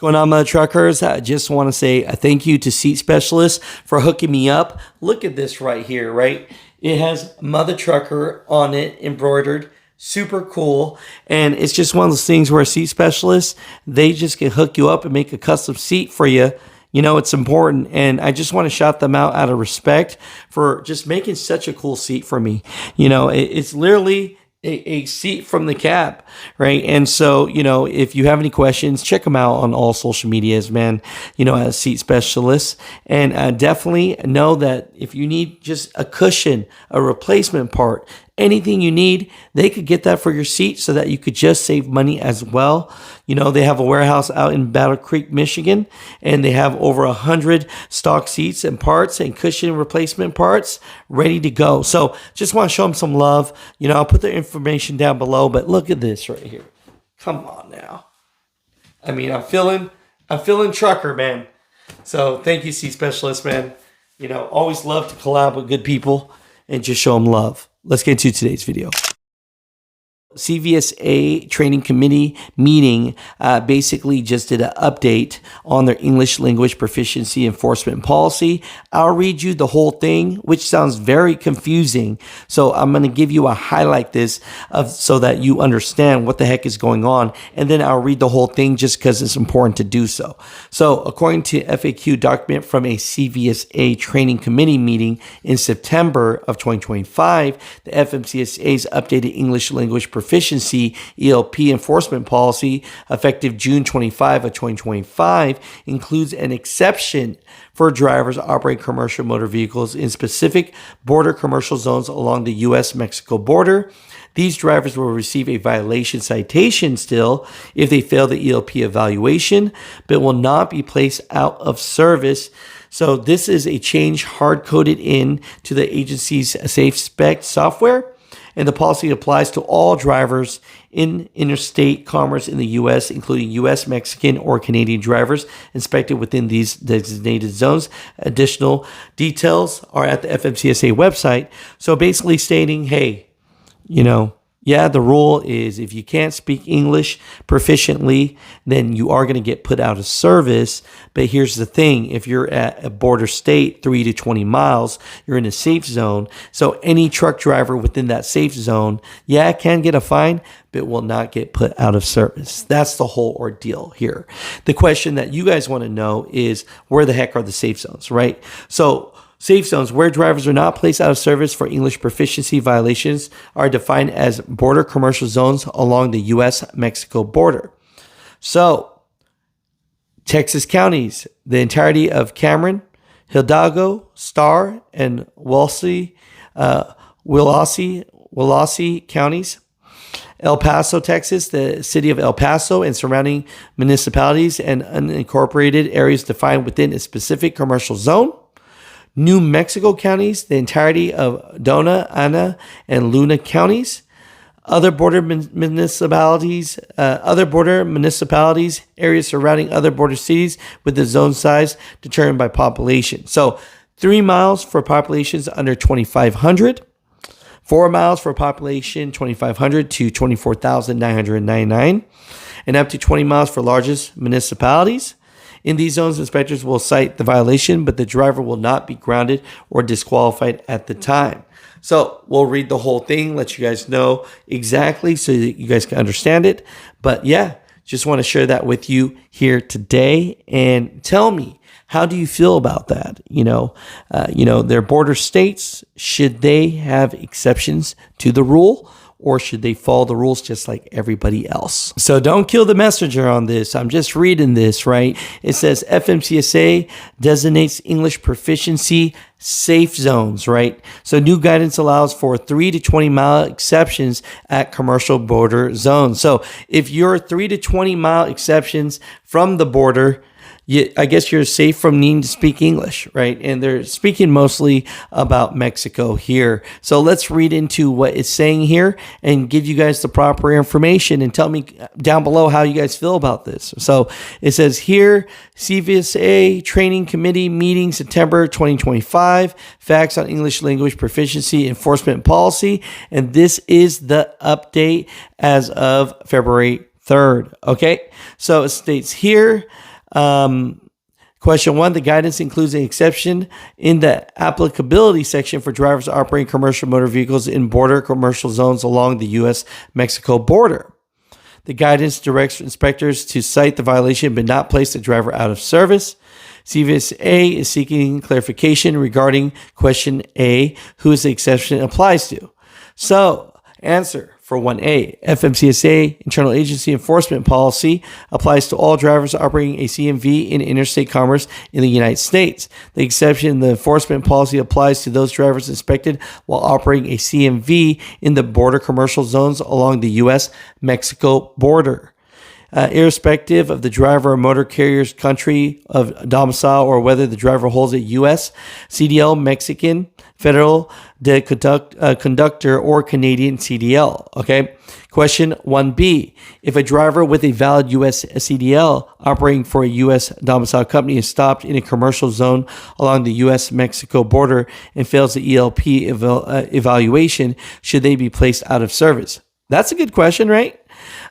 Going on, Mutha Truckers? I just want to say a thank you to Seat Specialist for hooking me up. Look at this right here, right? It has Mutha Trucker on it, embroidered. Super cool. And it's just one of those things where a Seat Specialist, they just can hook you up and make a custom seat for you. You know, it's important. And I just want to shout them out of respect for just making such a cool seat for me. You know, it's literally a seat from the cab, right? And so, you know, if you have any questions, check them out on all social medias, man, you know, as Seat Specialists. And definitely know that if you need just a cushion, a replacement part, anything you need, they could get that for your seat so that you could just save money as well. You know, they have a warehouse out in Battle Creek, Michigan, and they have over 100 stock seats and parts and cushion replacement parts ready to go. So just want to show them some love. You know, I'll put their information down below, but look at this right here. Come on now. I mean, I'm feeling trucker, man. So thank you, Seat Specialist, man. You know, always love to collab with good people and just show them love. Let's get into today's video. CVSA training committee meeting basically just did an update on their English language proficiency enforcement policy. I'll read you the whole thing, which sounds very confusing. So I'm going to give you a highlight this so that you understand what the heck is going on. And then I'll read the whole thing just because it's important to do so. So according to FAQ document from a CVSA training committee meeting in September of 2025, the FMCSA's updated English language proficiency ELP enforcement policy effective June 25 of 2025 includes an exception for drivers operating commercial motor vehicles in specific border commercial zones along the U.S.-Mexico border. These drivers will receive a violation citation still if they fail the ELP evaluation, but will not be placed out of service. So this is a change hard-coded in to the agency's safe spec software. And the policy applies to all drivers in interstate commerce in the U.S., including U.S., Mexican, or Canadian drivers inspected within these designated zones. Additional details are at the FMCSA website. So basically stating, hey, you know, yeah, the rule is if you can't speak English proficiently, then you are going to get put out of service. But here's the thing. If you're at a border state, 3 to 20 miles, you're in a safe zone. So any truck driver within that safe zone, yeah, can get a fine, but will not get put out of service. That's the whole ordeal here. The question that you guys want to know is where the heck are the safe zones, right? So safe zones where drivers are not placed out of service for English proficiency violations are defined as border commercial zones along the U.S.-Mexico border. So, Texas counties, the entirety of Cameron, Hidalgo, Starr, and Willacy counties. El Paso, Texas, the city of El Paso and surrounding municipalities and unincorporated areas defined within a specific commercial zone. New Mexico counties, the entirety of Dona, Ana, and Luna counties. Other border municipalities, areas surrounding other border cities with the zone size determined by population. So 3 miles for populations under 2,500. 4 miles for population 2,500 to 24,999. And up to 20 miles for largest municipalities. In these zones, inspectors will cite the violation, but the driver will not be grounded or disqualified at the time. So we'll read the whole thing, let you guys know exactly so that you guys can understand it. But yeah, just want to share that with you here today. And tell me, how do you feel about that? You know, they're border states. Should they have exceptions to the rule? Or should they follow the rules just like everybody else? So don't kill the messenger on this. I'm just reading this, right? It says FMCSA designates English proficiency safe zones, right? So new guidance allows for 3 to 20 mile exceptions at commercial border zones. So if you're 3 to 20 mile exceptions from the border, I guess you're safe from needing to speak English, right? And they're speaking mostly about Mexico here. So let's read into what it's saying here and give you guys the proper information and tell me down below how you guys feel about this. So it says here, CVSA Training Committee meeting September 2025, facts on English language proficiency enforcement policy. And this is the update as of February 3rd. Okay, so it states here, Question 1, the guidance includes an exception in the applicability section for drivers operating commercial motor vehicles in border commercial zones along the U.S.-Mexico border. The guidance directs inspectors to cite the violation but not place the driver out of service. CVSA is seeking clarification regarding question A, who the exception applies to. So, answer for 1A, FMCSA internal agency enforcement policy applies to all drivers operating a CMV in interstate commerce in the United States. The exception in the enforcement policy applies to those drivers inspected while operating a CMV in the border commercial zones along the U.S.-Mexico border. Irrespective of the driver or motor carrier's country of domicile or whether the driver holds a U.S., CDL, Mexican, federal conductor, or Canadian CDL. Okay. Question 1B. If a driver with a valid U.S. CDL operating for a U.S. domicile company is stopped in a commercial zone along the U.S.-Mexico border and fails the ELP evaluation, should they be placed out of service? That's a good question, right?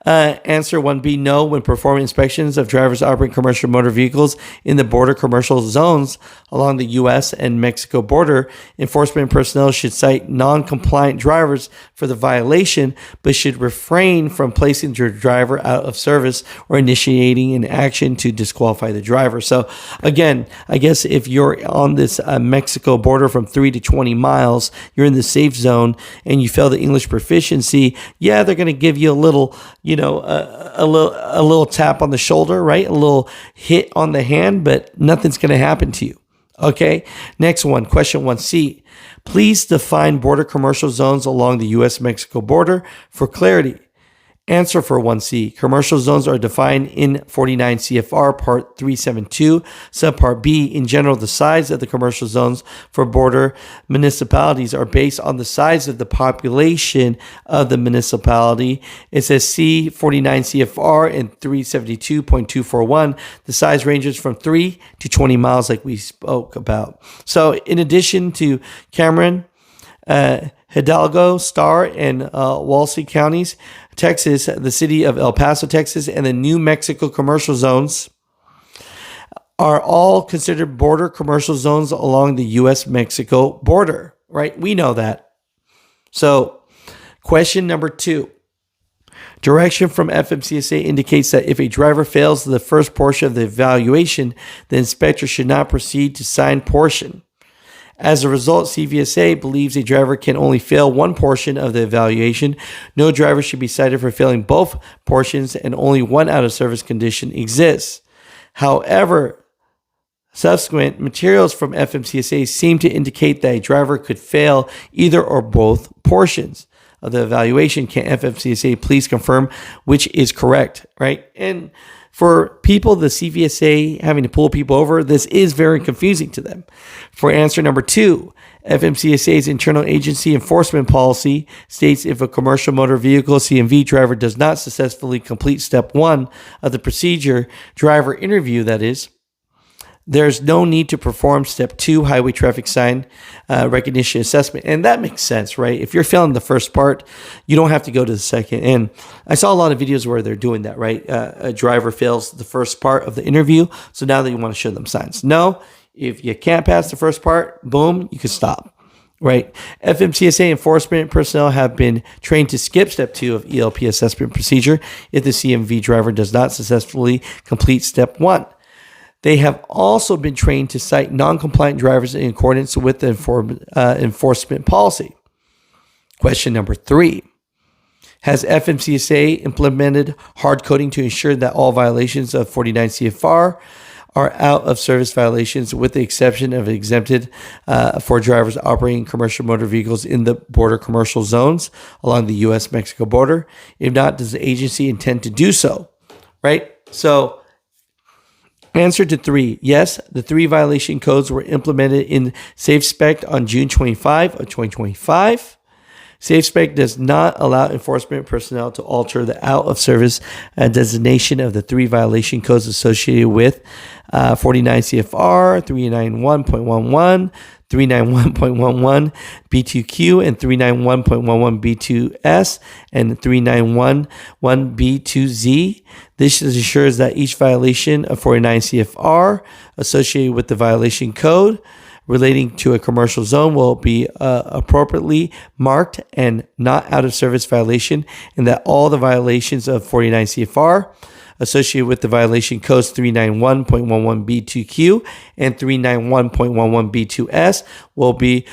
Answer 1B, no. When performing inspections of drivers operating commercial motor vehicles in the border commercial zones along the U.S. and Mexico border, enforcement personnel should cite non-compliant drivers for the violation, but should refrain from placing the driver out of service or initiating an action to disqualify the driver. So again, I guess if you're on this Mexico border from 3 to 20 miles, you're in the safe zone and you fail the English proficiency, yeah, they're going to give you a little, a little tap on the shoulder, right? A little hit on the hand, but nothing's going to happen to you. Okay. Next one, question 1C. Please define border commercial zones along the U.S.-Mexico border for clarity. Answer for 1C. Commercial zones are defined in 49 CFR Part 372, Subpart B. In general, the size of the commercial zones for border municipalities are based on the size of the population of the municipality. It says C 49 CFR and 372.241. The size ranges from 3 to 20 miles like we spoke about. So in addition to Cameron, Hidalgo, Starr, and Walsey counties, Texas, the city of El Paso, Texas, and the New Mexico commercial zones are all considered border commercial zones along the U.S.-Mexico border, right? We know that. So, question number 2. Direction from FMCSA indicates that if a driver fails the first portion of the evaluation, the inspector should not proceed to signed portion. As a result, CVSA believes a driver can only fail one portion of the evaluation. No driver should be cited for failing both portions, and only one out-of-service condition exists. However, subsequent materials from FMCSA seem to indicate that a driver could fail either or both portions of the evaluation. Can FMCSA please confirm which is correct, right? And for people, the CVSA having to pull people over, this is very confusing to them. For answer number 2, FMCSA's internal agency enforcement policy states if a commercial motor vehicle CMV driver does not successfully complete step 1 of the procedure, driver interview that is, there's no need to perform step 2, highway traffic sign recognition assessment. And that makes sense, right? If you're failing the first part, you don't have to go to the second. And I saw a lot of videos where they're doing that, right? A driver fails the first part of the interview, so now that you want to show them signs. No, if you can't pass the first part, boom, you can stop, right? FMCSA enforcement personnel have been trained to skip step 2 of ELP assessment procedure if the CMV driver does not successfully complete step 1. They have also been trained to cite non-compliant drivers in accordance with the enforcement policy. Question number 3. Has FMCSA implemented hard coding to ensure that all violations of 49 CFR are out of service violations with the exception of exempted for drivers operating commercial motor vehicles in the border commercial zones along the U.S.-Mexico border? If not, does the agency intend to do so? Right? So, answer to 3, yes, the 3 violation codes were implemented in SafeSpec on June 25 of 2025. SafeSpec does not allow enforcement personnel to alter the out-of-service designation of the 3 violation codes associated with 49 CFR 391.11, 391.11 B2Q, and 391.11 B2S, and 391.1 B2Z. This ensures that each violation of 49 CFR associated with the violation code relating to a commercial zone will be appropriately marked and not out of service violation, and that all the violations of 49 CFR associated with the violation codes 391.11 B2Q and 391.11 B2S will be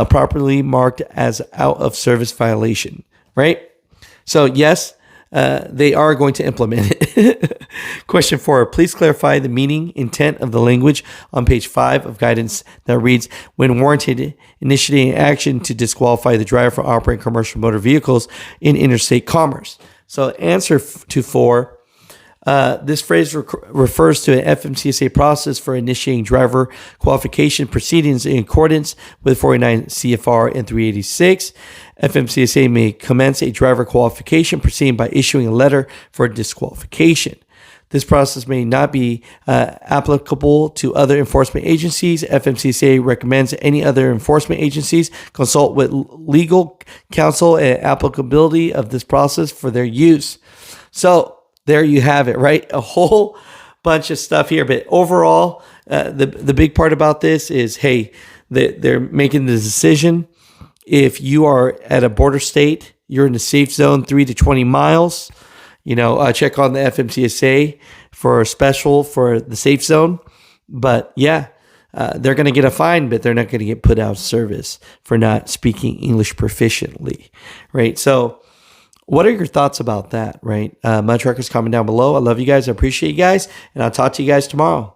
properly marked as out of service violation, right? So yes, they are going to implement it. Question 4, please clarify the meaning, intent of the language on page 5 of guidance that reads, when warranted, initiating action to disqualify the driver from operating commercial motor vehicles in interstate commerce. So answer to 4, this phrase refers to an FMCSA process for initiating driver qualification proceedings in accordance with 49 CFR and 386. FMCSA may commence a driver qualification proceeding by issuing a letter for disqualification. This process may not be applicable to other enforcement agencies. FMCSA recommends any other enforcement agencies consult with legal counsel and applicability of this process for their use. So there you have it, right? A whole bunch of stuff here. But overall, the big part about this is, hey, they're making the decision. If you are at a border state, you're in the safe zone 3 to 20 miles, check on the FMCSA for a special for the safe zone. But yeah, they're going to get a fine, but they're not going to get put out of service for not speaking English proficiently, right? So what are your thoughts about that, right? Mud Truckers, comment down below. I love you guys. I appreciate you guys. And I'll talk to you guys tomorrow.